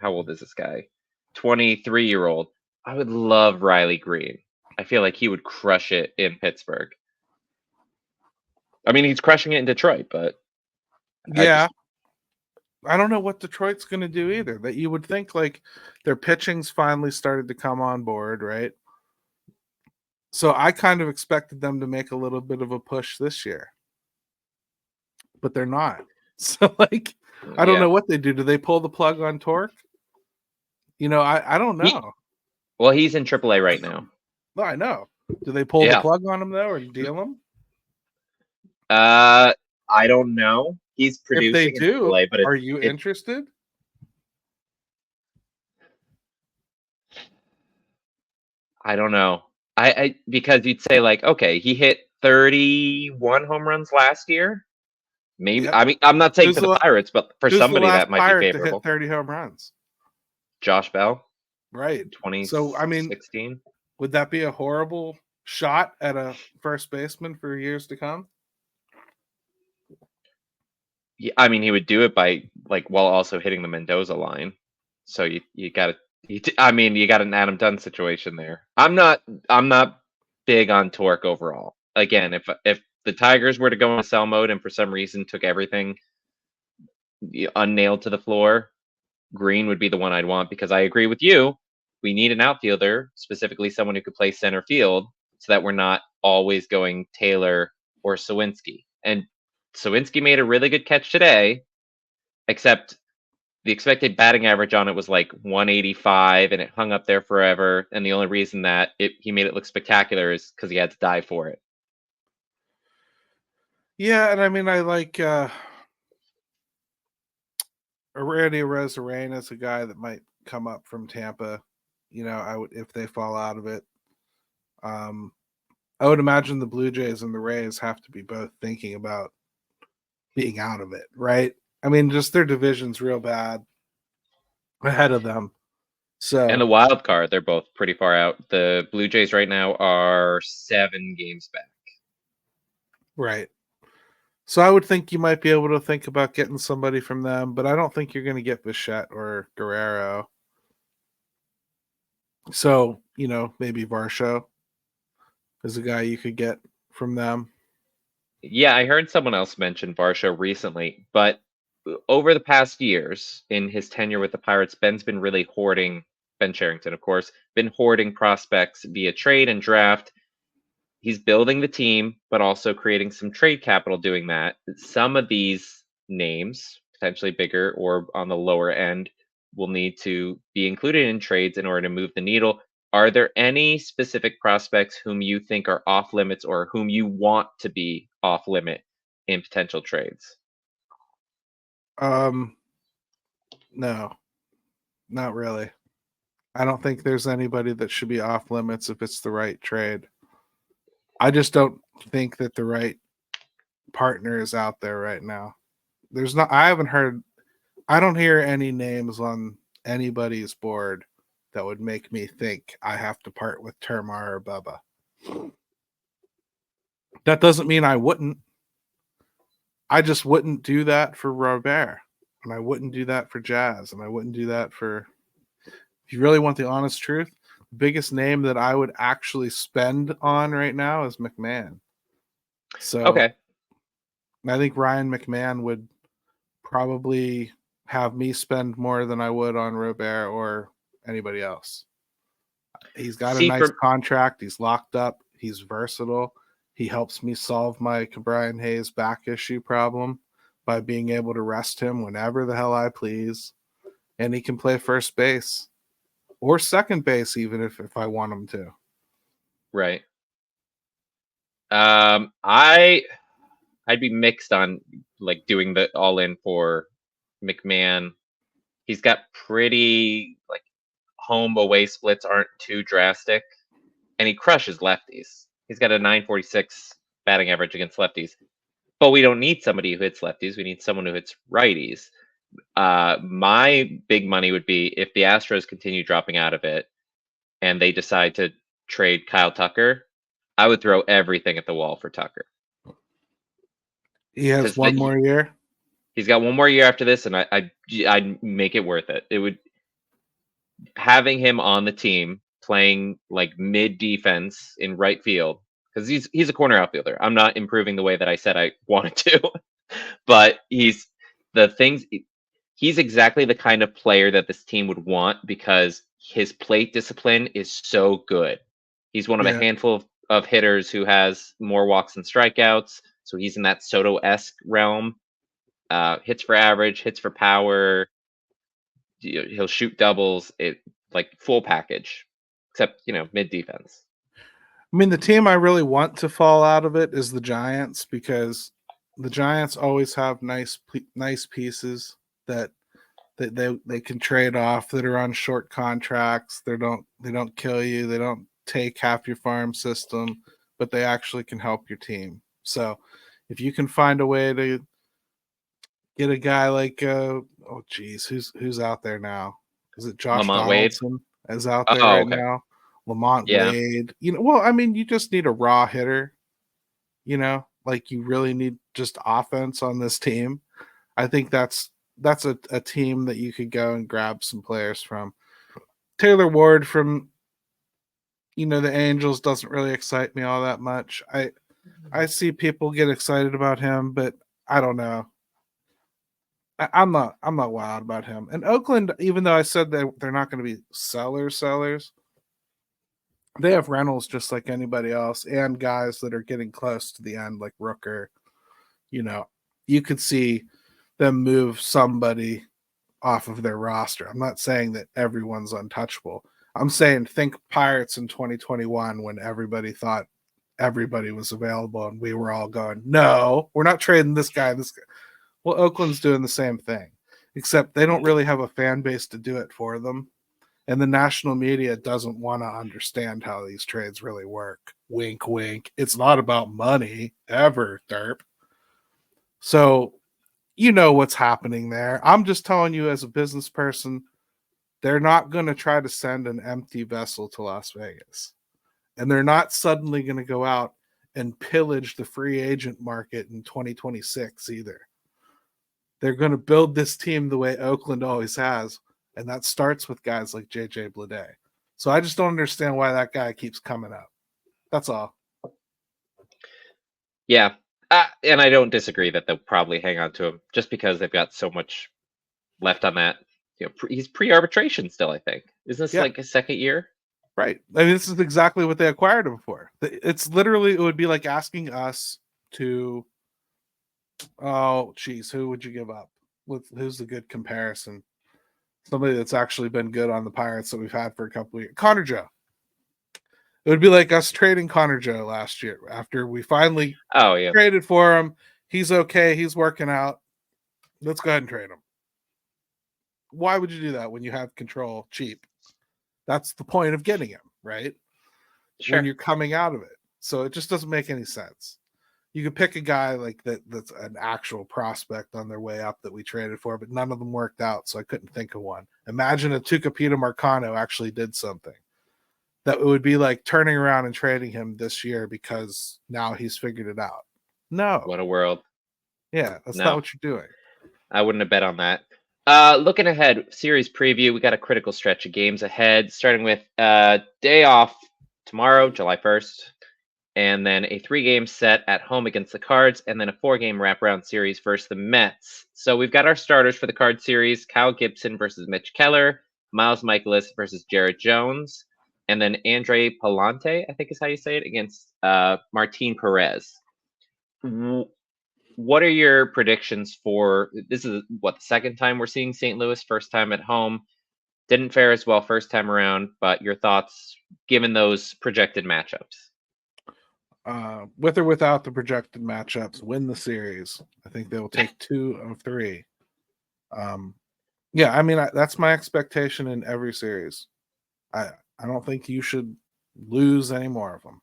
how old is this guy? 23-year-old. I would love Riley Green. I feel like he would crush it in Pittsburgh. I mean, he's crushing it in Detroit, but yeah, I don't know what Detroit's going to do either. That you would think like their pitching's finally started to come on board, right? So I kind of expected them to make a little bit of a push this year, but they're not. So like, I don't know what they do. Do they pull the plug on Torque? You know, I don't know. He's in AAA right now. No, I know. Do they pull the plug on him though, or deal him? I don't know. He's producing. If they do, AAA, but are you interested? I don't know. I because you'd say like, okay, he hit 31 home runs last year. Maybe. Yep. I mean, I'm not saying for the Pirates, but for somebody that might be favorable. To hit 30 home runs. Josh Bell. Right. 2016. So I mean, would that be a horrible shot at a first baseman for years to come? Yeah, I mean, he would do it by while also hitting the Mendoza line. So you got you got an Adam Dunn situation there. I'm not big on Torque overall. Again, if the Tigers were to go in sell mode and for some reason took everything unnailed to the floor, Green would be the one I'd want because I agree with you. We need an outfielder, specifically someone who could play center field, so that we're not always going Taylor or Sawinski. And Sawinski made a really good catch today, except the expected batting average on it was like 185, and it hung up there forever. And the only reason that he made it look spectacular is because he had to die for it. Yeah, and I mean, I like Randy Arozarena is a guy that might come up from Tampa. You know, I would if they fall out of it. I would imagine the Blue Jays and the Rays have to be both thinking about being out of it, right? I mean, just their division's real bad ahead of them. So and the wild card, they're both pretty far out. The Blue Jays right now are 7 games back. Right. So I would think you might be able to think about getting somebody from them, but I don't think you're going to get Bichette or Guerrero. So, you know, maybe Varsho is a guy you could get from them. Yeah, I heard someone else mention Varsho recently, but over the past years in his tenure with the Pirates, Ben's been really hoarding, Ben Cherington, of course, been hoarding prospects via trade and draft. He's building the team, but also creating some trade capital doing that. Some of these names, potentially bigger or on the lower end, will need to be included in trades in order to move the needle. Are there any specific prospects whom you think are off limits or whom you want to be off limit in potential trades? No, not really. I don't think there's anybody that should be off limits if it's the right trade. I just don't think that the right partner is out there right now. There's not. I haven't heard. I don't hear any names on anybody's board that would make me think I have to part with Termar or Bubba. That doesn't mean I wouldn't. I just wouldn't do that for Robert, and I wouldn't do that for Jazz, and I wouldn't do that for. If you really want the honest truth, the biggest name that I would actually spend on right now is McMahon. So Okay. I think Ryan McMahon would probably have me spend more than I would on Robert or anybody else. He's got a nice contract. He's locked up. He's versatile. He helps me solve my Brian Hayes back issue problem by being able to rest him whenever the hell I please. And he can play first base or second base, even if I want him to. Right. I'd be mixed on like doing the all in for McMahon. He's got pretty like home away splits aren't too drastic, and he crushes lefties. He's got a 946 batting average against lefties, but we don't need somebody who hits lefties. We need someone who hits righties. My big money would be if the Astros continue dropping out of it and they decide to trade Kyle Tucker, I would throw everything at the wall for Tucker. He has one more year. He's got one more year after this, and I'd make it worth it. It would having him on the team playing like mid defense in right field because he's a corner outfielder. I'm not improving the way that I said I wanted to, but he's exactly the kind of player that this team would want because his plate discipline is so good. He's one of a handful of hitters who has more walks and strikeouts. So he's in that Soto-esque realm. Hits for average, hits for power. He'll shoot doubles. It like full package, except mid defense. I mean, the team I really want to fall out of it is the Giants because the Giants always have nice pieces that they can trade off that are on short contracts. They don't kill you. They don't take half your farm system, but they actually can help your team. So if you can find a way to get a guy like who's out there now? Is it Josh Lamont Donaldson Wade? is out there okay. now? Lamont Wade. Well, I mean, you just need a raw hitter. Like you really need just offense on this team. I think that's a team that you could go and grab some players from. Taylor Ward from the Angels doesn't really excite me all that much. I see people get excited about him, but I don't know. I'm not wild about him. And Oakland, even though I said that they're not going to be sellers, they have rentals just like anybody else and guys that are getting close to the end, like Rooker. You could see them move somebody off of their roster. I'm not saying that everyone's untouchable. I'm saying think Pirates in 2021 when everybody thought everybody was available and we were all going, no, we're not trading this guy. Well, Oakland's doing the same thing, except they don't really have a fan base to do it for them. And the national media doesn't want to understand how these trades really work. Wink, wink. It's not about money ever, derp. So what's happening there. I'm just telling you as a business person, they're not going to try to send an empty vessel to Las Vegas. And they're not suddenly going to go out and pillage the free agent market in 2026 either. They're going to build this team the way Oakland always has, and that starts with guys like JJ Bleday. So I just don't understand why that guy keeps coming up. That's all. Yeah. And I don't disagree that they'll probably hang on to him just because they've got so much left on that. He's pre-arbitration still, I think. Is this like a second year? Right. I mean, this is exactly what they acquired him for. It's literally, it would be like asking us to, oh, geez, who would you give up? Who's the good comparison? Somebody that's actually been good on the Pirates that we've had for a couple of years. Connor Joe. It would be like us trading Connor Joe last year after we finally traded for him. He's okay. He's working out. Let's go ahead and trade him. Why would you do that when you have control cheap? That's the point of getting him, right? Sure. When you're coming out of it. So it just doesn't make any sense. You could pick a guy like that's an actual prospect on their way up that we traded for, but none of them worked out, so I couldn't think of one. Imagine if Tucapita Marcano actually did something. That would be like turning around and trading him this year because now he's figured it out. No. What a world. Yeah, that's No. not what you're doing. I wouldn't have bet on that. Looking ahead, series preview, we got a critical stretch of games ahead, starting with day off tomorrow, July 1st, and then a 3-game set at home against the Cards, and then a 4-game wraparound series versus the Mets. So we've got our starters for the Card series, Kyle Gibson versus Mitch Keller, Miles Michaelis versus Jared Jones, and then Andre Palante, I think is how you say it, against Martin Perez. What are your predictions for this? Is what, the second time we're seeing St. Louis, first time at home. Didn't fare as well first time around, but your thoughts given those projected matchups? With or without the projected matchups, win the series. I think they will take 2 of 3. Yeah, I mean, that's my expectation in every series. I don't think you should lose any more of them.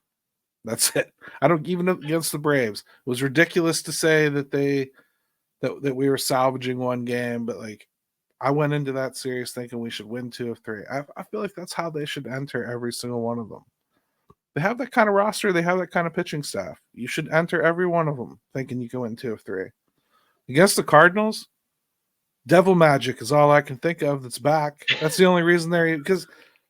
That's it. I don't, even against the Braves. It was ridiculous to say that that we were salvaging one game, but like I went into that series thinking we should win 2 of 3. I feel like that's how they should enter every single one of them. They have that kind of roster. They have that kind of pitching staff. You should enter every one of them thinking you can win 2 of 3. Against the Cardinals, Devil Magic is all I can think of that's back. That's the only reason because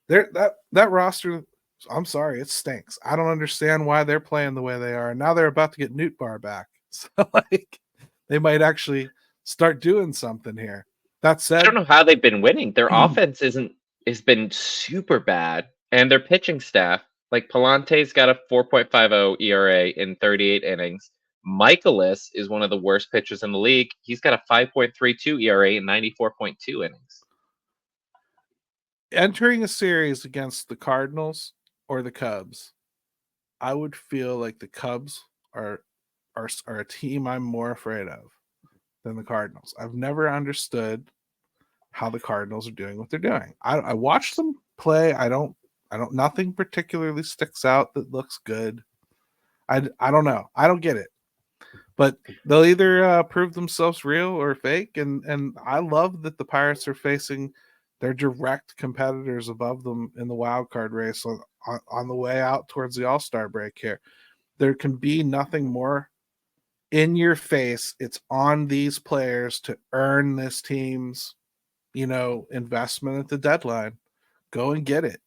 that roster, I'm sorry, it stinks. I don't understand why they're playing the way they are. And now they're about to get Newt Bar back. So like they might actually start doing something here. That said, I don't know how they've been winning. Their offense has been super bad, and their pitching staff, like Palante's got a 4.50 ERA in 38 innings. Michaelis is one of the worst pitchers in the league. He's got a 5.32 ERA in 94.2 innings. Entering a series against the Cardinals or the Cubs, I would feel like the Cubs are a team I'm more afraid of than the Cardinals. I've never understood how the Cardinals are doing what they're doing. I watched them play. I don't nothing particularly sticks out that looks good. I don't know. I don't get it. But they'll either prove themselves real or fake. And I love that the Pirates are facing their direct competitors above them in the wild card race on the way out towards the All-Star break here. There can be nothing more in your face. It's on these players to earn this team's, investment at the deadline. Go and get it.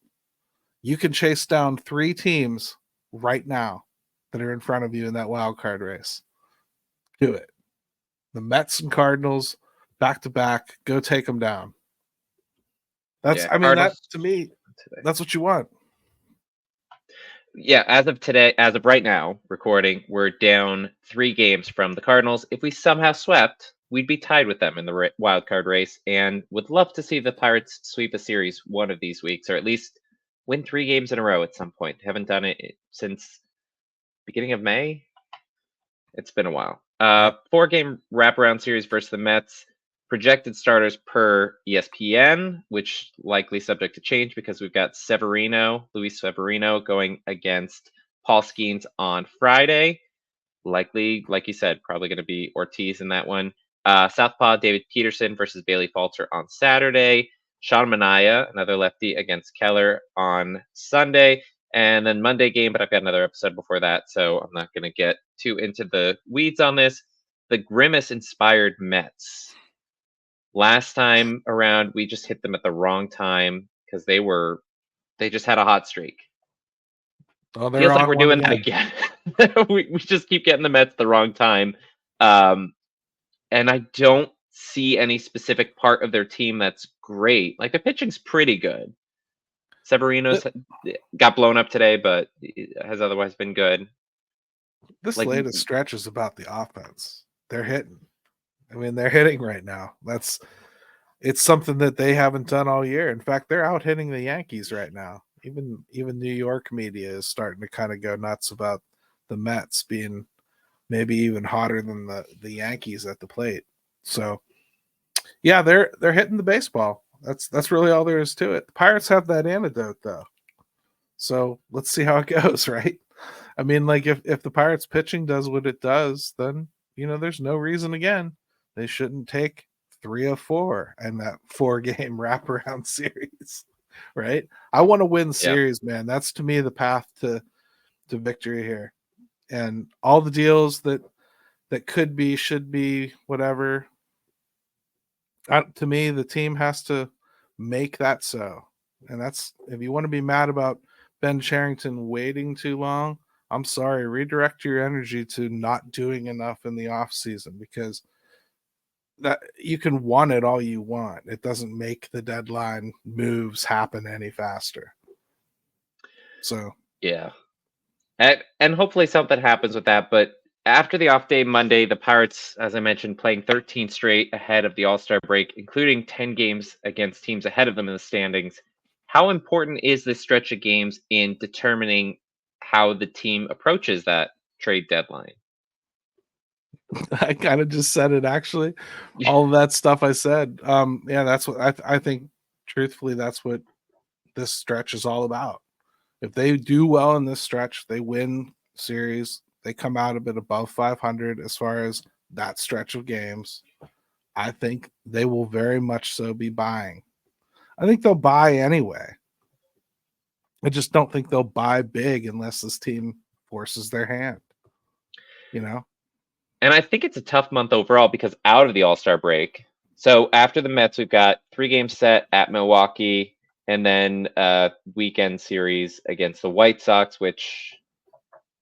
You can chase down 3 teams right now that are in front of you in that wild card race. Do it. The Mets and Cardinals back to back. Go take them down. That to me, that's what you want. Yeah, as of right now, recording, we're down 3 games from the Cardinals. If we somehow swept, we'd be tied with them in the wild card race, and would love to see the Pirates sweep a series one of these weeks, or at least win 3 games in a row at some point. Haven't done it since beginning of May. It's been a while. 4-game wraparound series versus the Mets. Projected starters per ESPN, which likely subject to change because we've got Luis Severino going against Paul Skeens on Friday. Likely, like you said, probably going to be Ortiz in that one. Southpaw David Peterson versus Bailey Falter on Saturday. Sean Manaea, another lefty, against Keller on Sunday. And then Monday game, but I've got another episode before that, so I'm not going to get too into the weeds on this. The Grimace-inspired Mets. Last time around, we just hit them at the wrong time because they just had a hot streak. Feels like we're doing that again. we just keep getting the Mets the wrong time. And I don't see any specific part of their team that's great. Like, the pitching's pretty good. Severino's got blown up today, but has otherwise been good. This latest stretch is about the offense. They're hitting. I mean, they're hitting right now. It's something that they haven't done all year. In fact, they're out hitting the Yankees right now. Even New York media is starting to kind of go nuts about the Mets being maybe even hotter than the Yankees at the plate. So, yeah, they're hitting the baseball. That's really all there is to it. The Pirates have that antidote, though. So let's see how it goes, right? I mean, like if the Pirates pitching does what it does, then there's no reason again they shouldn't take 3 of 4 in that 4-game wraparound series, right? I want to win series, man. That's to me the path to victory here, and all the deals that could be, should be, whatever. To me, the team has to make that so, and that's if you want to be mad about Ben Cherington waiting too long. I'm sorry, redirect your energy to not doing enough in the off season, because that you can want it all you want. It doesn't make the deadline moves happen any faster. So yeah. And hopefully something happens with that. But after the off day Monday, the Pirates, as I mentioned, playing 13 straight ahead of the All-Star break, including 10 games against teams ahead of them in the standings. How important is this stretch of games in determining how the team approaches that trade deadline? I kind of just said it, actually. All of that stuff I said. Yeah, that's what I think. Truthfully, that's what this stretch is all about. If they do well in this stretch, they win series, they come out a bit above 500 as far as that stretch of games, I think they will very much so be buying. I think they'll buy anyway. I just don't think they'll buy big unless this team forces their hand. And I think it's a tough month overall because out of the All-Star break, so after the Mets, we've got 3 games set at Milwaukee, and then a weekend series against the White Sox, which,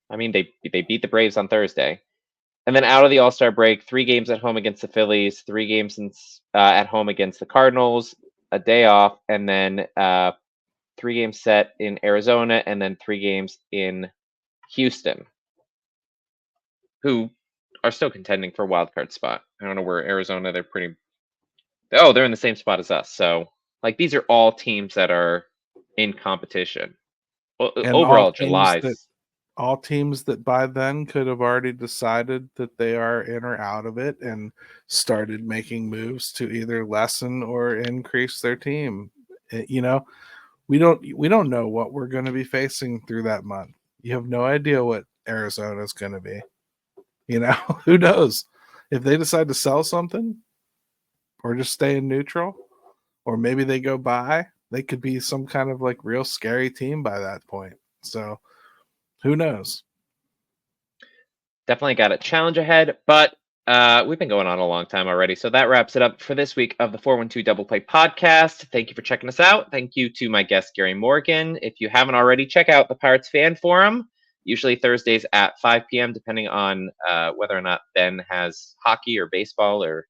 I mean, they beat the Braves on Thursday. And then out of the All-Star break, 3 games at home against the Phillies, 3 games at home against the Cardinals, a day off, and then 3 games set in Arizona, and then 3 games in Houston, who are still contending for a wild card spot. I don't know where Arizona, they're in the same spot as us. So, like, these are all teams that are in competition. Well, And overall, July. All teams that by then could have already decided that they are in or out of it and started making moves to either lessen or increase their team. We don't know what we're going to be facing through that month. You have no idea what Arizona is going to be. Who knows? If they decide to sell something or just stay in neutral, or maybe they go buy, they could be some kind of like real scary team by that point. So who knows? Definitely got a challenge ahead, but we've been going on a long time already. So that wraps it up for this week of the 412 Double Play podcast. Thank you for checking us out. Thank you to my guest, Gary Morgan. If you haven't already, check out the Pirates Fan Forum, usually Thursdays at 5 p.m., depending on whether or not Ben has hockey or baseball or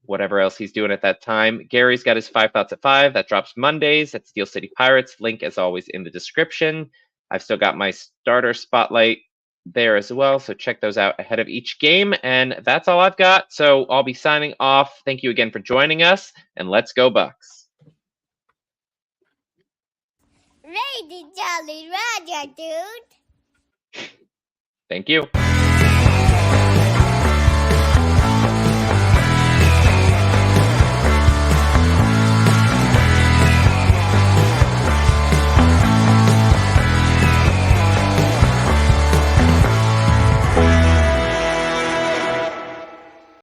whatever else he's doing at that time. Gary's got his 5 Thoughts at 5. That drops Mondays at Steel City Pirates. Link, as always, in the description. I've still got my starter spotlight there as well, so check those out ahead of each game. And that's all I've got, so I'll be signing off. Thank you again for joining us, and let's go Bucks. Lady Jolly Roger, dude. Thank you.